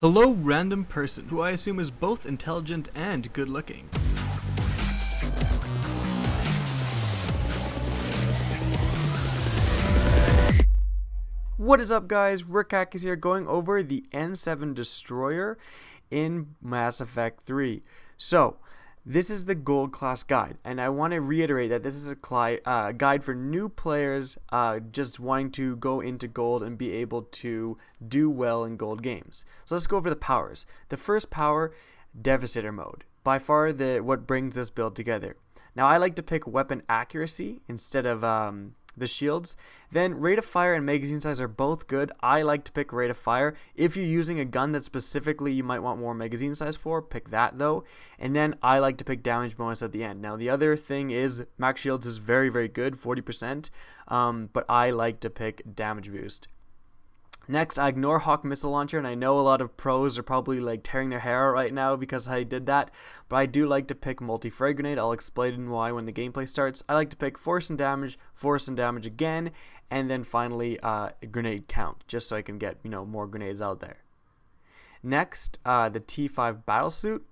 Hello, random person, who I assume is both intelligent and good looking. What is up, guys? Rickhack is here going over the N7 Destroyer in Mass Effect 3. So, this is the Gold class guide, and I want to reiterate that this is a guide for new players just wanting to go into Gold and be able to do well in Gold games. So let's go over the powers. The first power, Devastator Mode. By far what brings this build together. Now I like to pick weapon accuracy instead of the shields. Then rate of fire and magazine size are both good. I like to pick rate of fire. If you're using a gun that specifically you might want more magazine size for, pick that though. And then I like to pick damage bonus at the end. Now the other thing is max shields is very, very good, 40%, but I like to pick damage boost. Next, I ignore Hawk Missile Launcher, and I know a lot of pros are probably like tearing their hair out right now because I did that, but I do like to pick Multi-Frag Grenade. I'll explain why when the gameplay starts. I like to pick Force and Damage again, and then finally Grenade Count, just so I can get more grenades out there. Next, the T5 Battlesuit.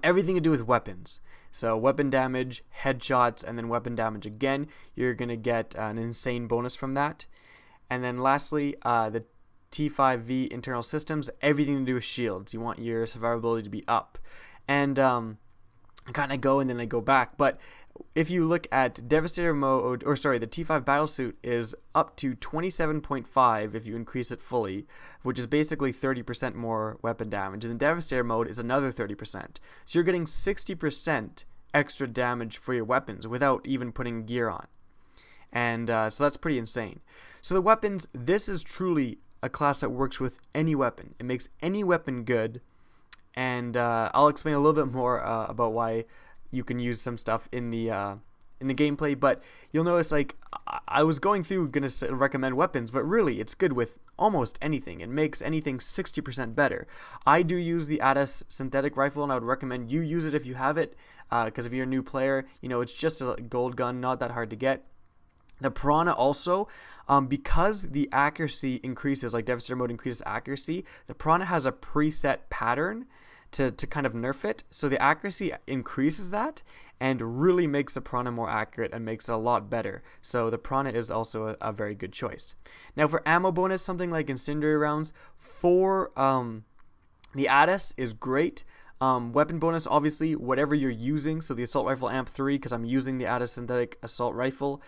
Everything to do with weapons. So weapon damage, headshots, and then weapon damage again. You're going to get an insane bonus from that. And then lastly, the T5V internal systems, everything to do with shields. You want your survivability to be up. And I kind of go and then I go back. But if you look at Devastator Mode, the T5 Battlesuit is up to 27.5 if you increase it fully, which is basically 30% more weapon damage. And the Devastator Mode is another 30%. So you're getting 60% extra damage for your weapons without even putting gear on. And so that's pretty insane. So the weapons, this is truly a class that works with any weapon. It makes any weapon good, and I'll explain a little bit more about why you can use some stuff in the gameplay. But you'll notice, like, I was going through gonna recommend weapons, but really it's good with almost anything. It makes anything 60% better. I do use the ADAS synthetic rifle, and I would recommend you use it if you have it, because if you're a new player, it's just a gold gun, not that hard to get. The Piranha also, because the accuracy increases, like Devastator Mode increases accuracy, the Piranha has a preset pattern to kind of nerf it. So the accuracy increases that and really makes the Piranha more accurate and makes it a lot better. So the Piranha is also a very good choice. Now for ammo bonus, something like incendiary rounds, for the ADAS is great. Weapon bonus, obviously, whatever you're using. So the Assault Rifle Amp 3, because I'm using the ADAS Synthetic Assault Rifle.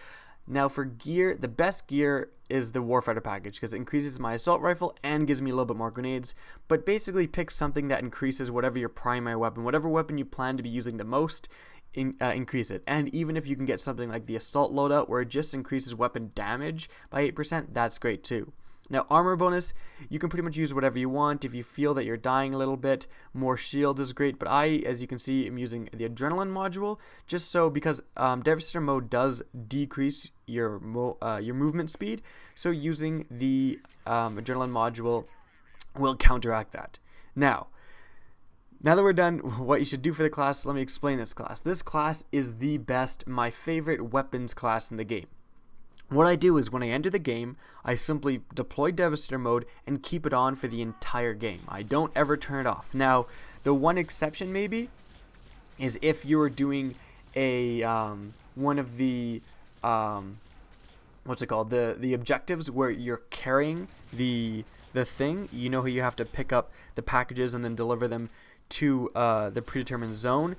Now for gear, the best gear is the Warfighter package because it increases my assault rifle and gives me a little bit more grenades. But basically pick something that increases whatever your primary weapon, whatever weapon you plan to be using the most, increase it. And even if you can get something like the assault loadout where it just increases weapon damage by 8%, that's great too. Now armor bonus, you can pretty much use whatever you want. If you feel that you're dying a little bit, more shields is great, but I, as you can see, am using the adrenaline module just so because Devastator Mode does decrease your movement speed, so using the adrenaline module will counteract that. Now that we're done what you should do for the class, let me explain this class. This class is the best, my favorite weapons class in the game. What I do is when I enter the game, I simply deploy Devastator Mode and keep it on for the entire game. I don't ever turn it off. Now, the one exception maybe is if you are doing a one of the the objectives where you're carrying the thing. You know how you have to pick up the packages and then deliver them to the predetermined zone.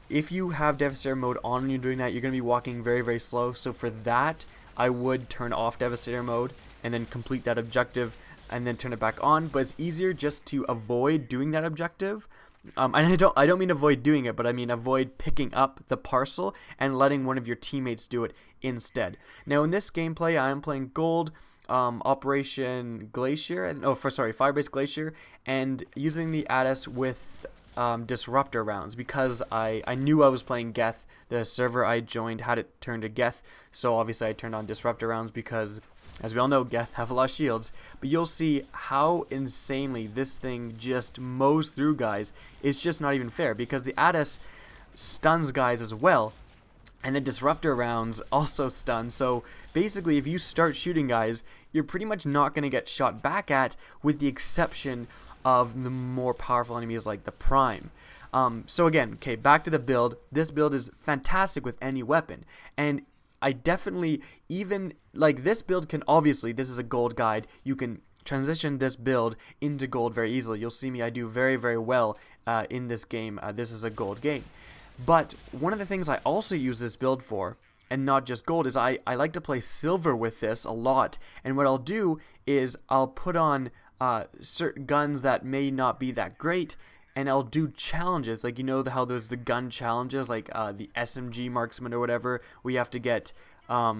If you have Devastator Mode on and you're doing that, you're going to be walking very, very slow. So for that, I would turn off Devastator Mode and then complete that objective and then turn it back on. But it's easier just to avoid doing that objective. And I don't mean avoid doing it, but I mean avoid picking up the parcel and letting one of your teammates do it instead. Now in this gameplay, I am playing Gold, Operation Glacier, Firebase Glacier, and using the ADAS with disruptor rounds because I knew I was playing Geth. The server I joined had it turned to Geth, so obviously I turned on disruptor rounds because, as we all know, Geth have a lot of shields. But you'll see how insanely this thing just mows through guys. It's just not even fair because the ADAS stuns guys as well, and the disruptor rounds also stun. So basically, if you start shooting guys, you're pretty much not going to get shot back at, with the exception of the more powerful enemies like the Prime. So again, okay, back to the build. This build is fantastic with any weapon, and I definitely, even like this build can, obviously this is a gold guide, you can transition this build into gold very easily. You'll see me, I do very, very well in this game. This is a gold game. But one of the things I also use this build for, and not just gold, is I like to play silver with this a lot. And what I'll do is I'll put on certain guns that may not be that great, and I'll do challenges, like, you know how there's the gun challenges, like the SMG marksman or whatever, where you have to get a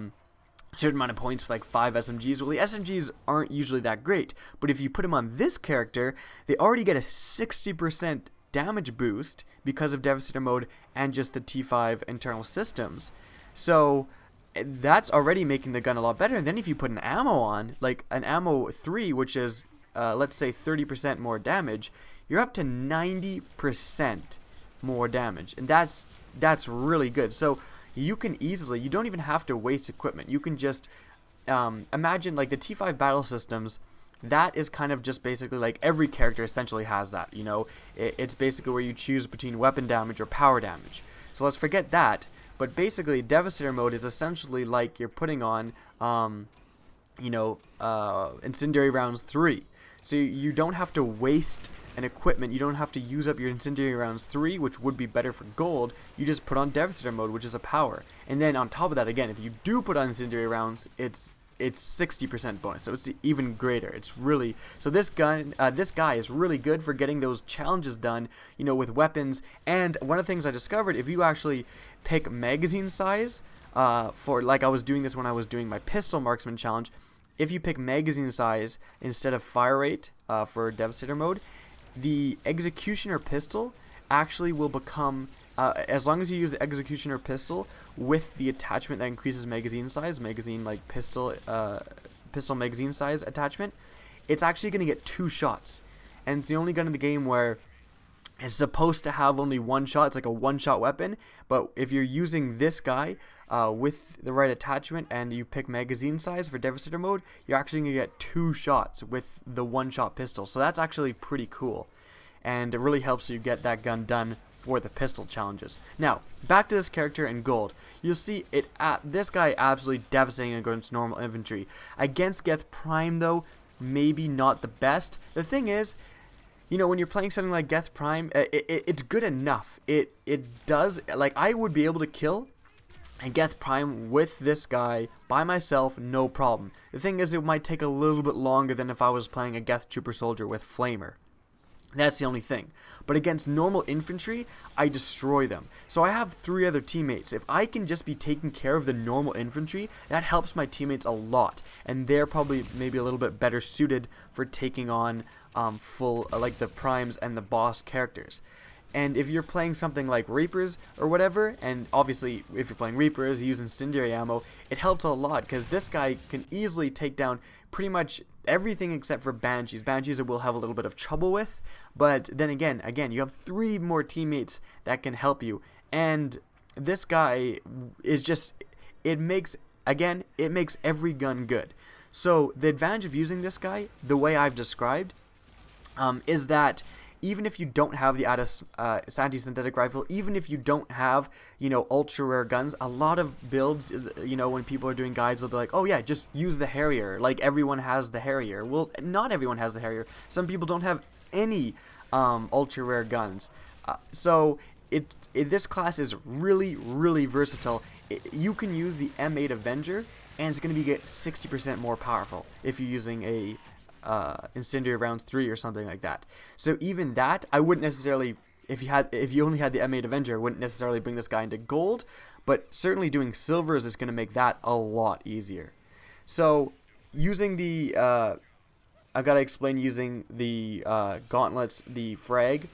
certain amount of points with like 5 SMGs. Well, the SMGs aren't usually that great, but if you put them on this character, they already get a 60% damage boost because of Devastator Mode and just the T5 internal systems. So that's already making the gun a lot better. And then if you put an ammo on, like an ammo 3, which is let's say 30% more damage, you're up to 90% more damage, and that's really good. So you can easily, you don't even have to waste equipment. You can just imagine like the T5 battle systems. That is kind of just basically like every character essentially has that. You know, it's basically where you choose between weapon damage or power damage. So let's forget that. But basically, Devastator Mode is essentially like you're putting on, Incendiary Rounds 3. So you don't have to waste an equipment. You don't have to use up your Incendiary Rounds 3, which would be better for gold. You just put on Devastator Mode, which is a power. And then on top of that, again, if you do put on Incendiary Rounds, it's 60% bonus, so it's even greater. It's really, so this guy is really good for getting those challenges done, you know, with weapons. And one of the things I discovered, if you actually pick magazine size, for, like I was doing this when I was doing my pistol marksman challenge, if you pick magazine size instead of fire rate for Devastator Mode, the executioner pistol actually will become, as long as you use the executioner pistol with the attachment that increases magazine size, pistol magazine size attachment, it's actually going to get 2 shots. And it's the only gun in the game where it's supposed to have only 1 shot. It's like a 1-shot weapon. But if you're using this guy with the right attachment and you pick magazine size for Devastator Mode, you're actually going to get 2 shots with the 1-shot pistol. So that's actually pretty cool. And it really helps you get that gun done for the pistol challenges. Now, back to this character in gold. You'll see it. This guy absolutely devastating against normal infantry. Against Geth Prime, though, maybe not the best. The thing is, you know, when you're playing something like Geth Prime, it's good enough. It does, like, I would be able to kill a Geth Prime with this guy by myself, no problem. The thing is, it might take a little bit longer than if I was playing a Geth Trooper Soldier with Flamer. That's the only thing. But against normal infantry, I destroy them. So I have 3 other teammates. If I can just be taking care of the normal infantry, that helps my teammates a lot. And they're probably maybe a little bit better suited for taking on like the primes and the boss characters. And if you're playing something like Reapers or whatever, and obviously if you're playing Reapers, using incendiary ammo, it helps a lot because this guy can easily take down pretty much everything except for Banshees. Banshees will have a little bit of trouble with, but then again, you have 3 more teammates that can help you. And this guy is just, it makes every gun good. So the advantage of using this guy, the way I've described, is that even if you don't have the anti-synthetic rifle, even if you don't have, ultra rare guns, a lot of builds, when people are doing guides, they'll be like, oh yeah, just use the Harrier. Like everyone has the Harrier. Well, not everyone has the Harrier. Some people don't have any ultra rare guns. So this class is really, really versatile. You can use the M8 Avenger, and it's going to get 60% more powerful if you're using a Incendiary Rounds 3 or something like that. So even that, I wouldn't necessarily, if you only had the M8 Avenger, I wouldn't necessarily bring this guy into gold, but certainly doing silvers is going to make that a lot easier. So using the I've got to explain using the gauntlets, the frag,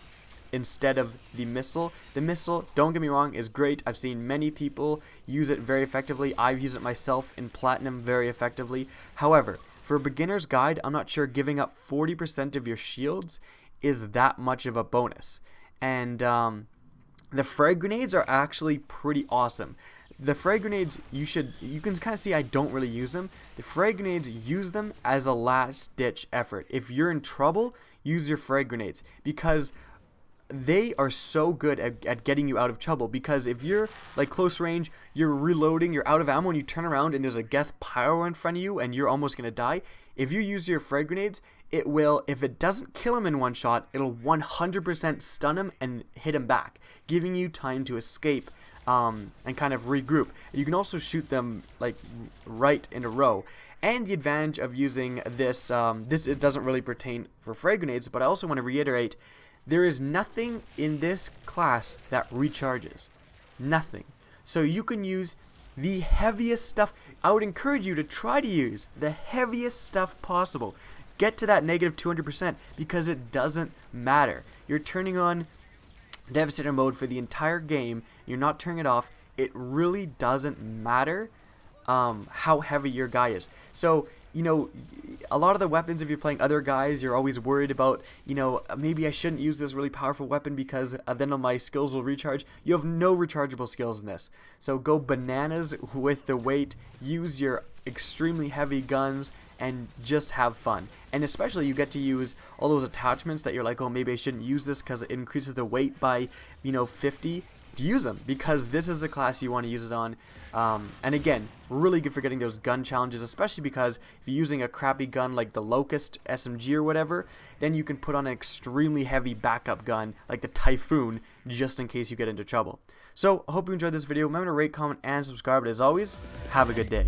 instead of the missile. The missile, don't get me wrong, is great. I've seen many people use it very effectively. I've used it myself in Platinum very effectively. However, for a beginner's guide, I'm not sure giving up 40% of your shields is that much of a bonus. And the frag grenades are actually pretty awesome. The frag grenades, you can kind of see I don't really use them. The frag grenades, use them as a last-ditch effort. If you're in trouble, use your frag grenades, because they are so good at getting you out of trouble. Because if you're like close range, you're reloading, you're out of ammo, and you turn around and there's a Geth pyro in front of you and you're almost gonna die, if you use your frag grenades, it will, if it doesn't kill him in one shot, it'll 100% stun him and hit him back, giving you time to escape and kind of regroup. You can also shoot them like right in a row. And the advantage of using this, it doesn't really pertain for frag grenades, but I also want to reiterate, there is nothing in this class that recharges. Nothing. So you can use the heaviest stuff. I would encourage you to try to use the heaviest stuff possible. Get to that negative 200%, because it doesn't matter. You're turning on Devastator mode for the entire game. You're not turning it off. It really doesn't matter how heavy your guy is. So, you know, a lot of the weapons, if you're playing other guys, you're always worried about, you know, maybe I shouldn't use this really powerful weapon because then my skills will recharge. You have no rechargeable skills in this. So go bananas with the weight, use your extremely heavy guns, and just have fun. And especially you get to use all those attachments that you're like, oh, maybe I shouldn't use this because it increases the weight by, you know, 50. Use them, because this is the class you want to use it on. And again, really good for getting those gun challenges, especially because if you're using a crappy gun like the Locust SMG or whatever, then you can put on an extremely heavy backup gun like the Typhoon, just in case you get into trouble. So I hope you enjoyed this video. Remember to rate, comment, and subscribe. But as always, have a good day.